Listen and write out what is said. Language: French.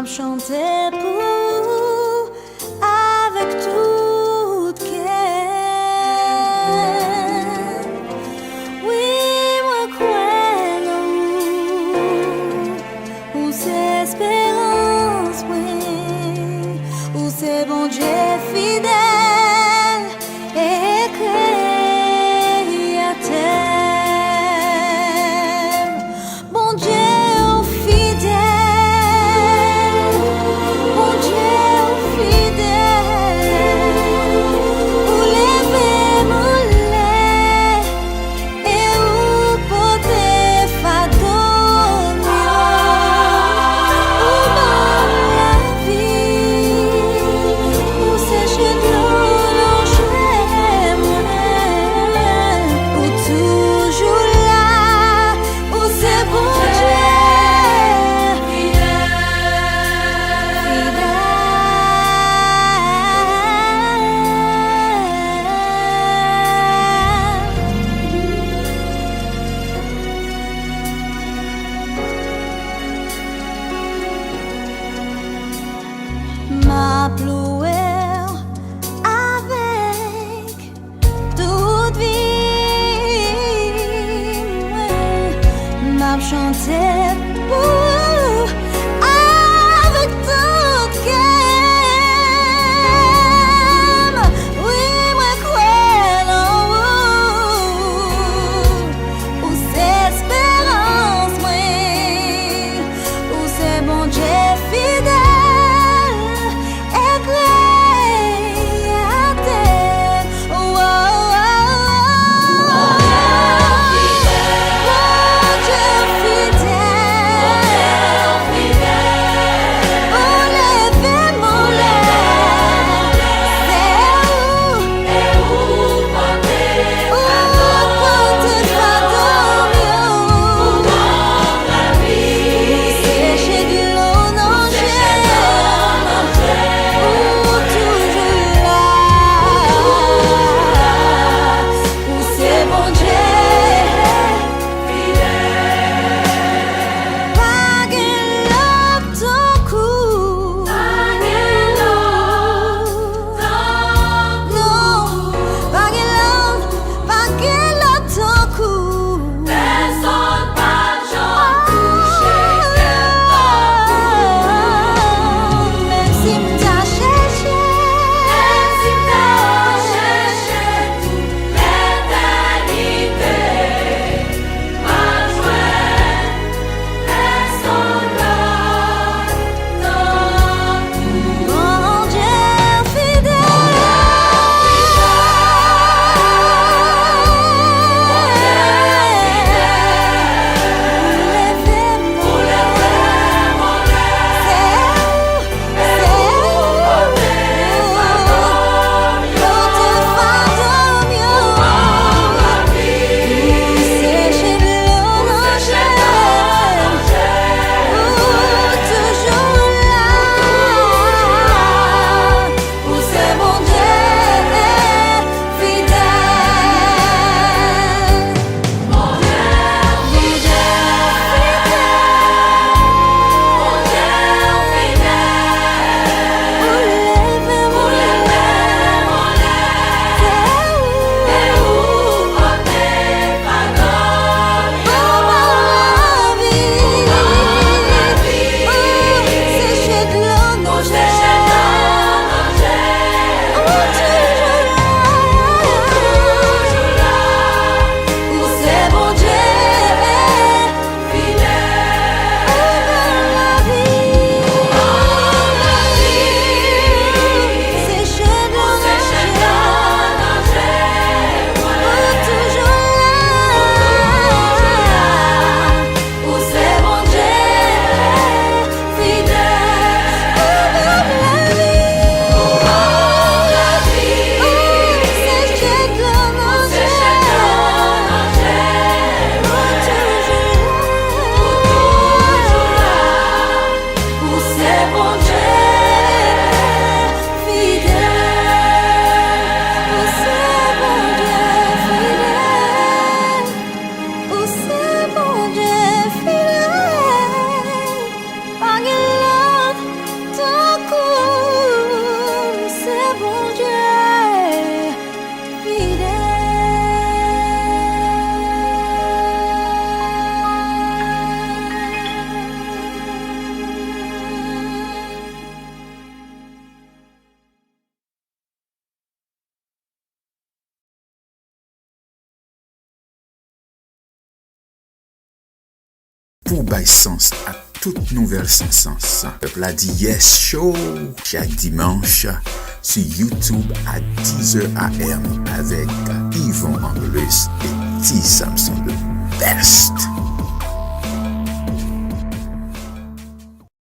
m'a chanté pour avec toute cœur. Oui, moi crois où c'est espérance, oui, où c'est bon Dieu fidèle et créateur. Bon Dieu fidèle, bon Dieu fidèle, où lever mon lait et où porter fadonio, où dans la vie, où sécher de l'eau chez moi, où toujours là, où c'est bon Dieu m'a ploué avec toute vie, m'a chanté pour avec toute cœur. Oui, moi crois en où c'est espérance, oui, où c'est bon Dieu fidèle et créateur. Oh, oh, oh, oh. Bon Dieu fidèle. pour bailler sens à toute nouvelle sens. Peuple a dit Yes Show chaque dimanche sur YouTube à 10h AM avec Yvon Angelus et T. Samson, le best.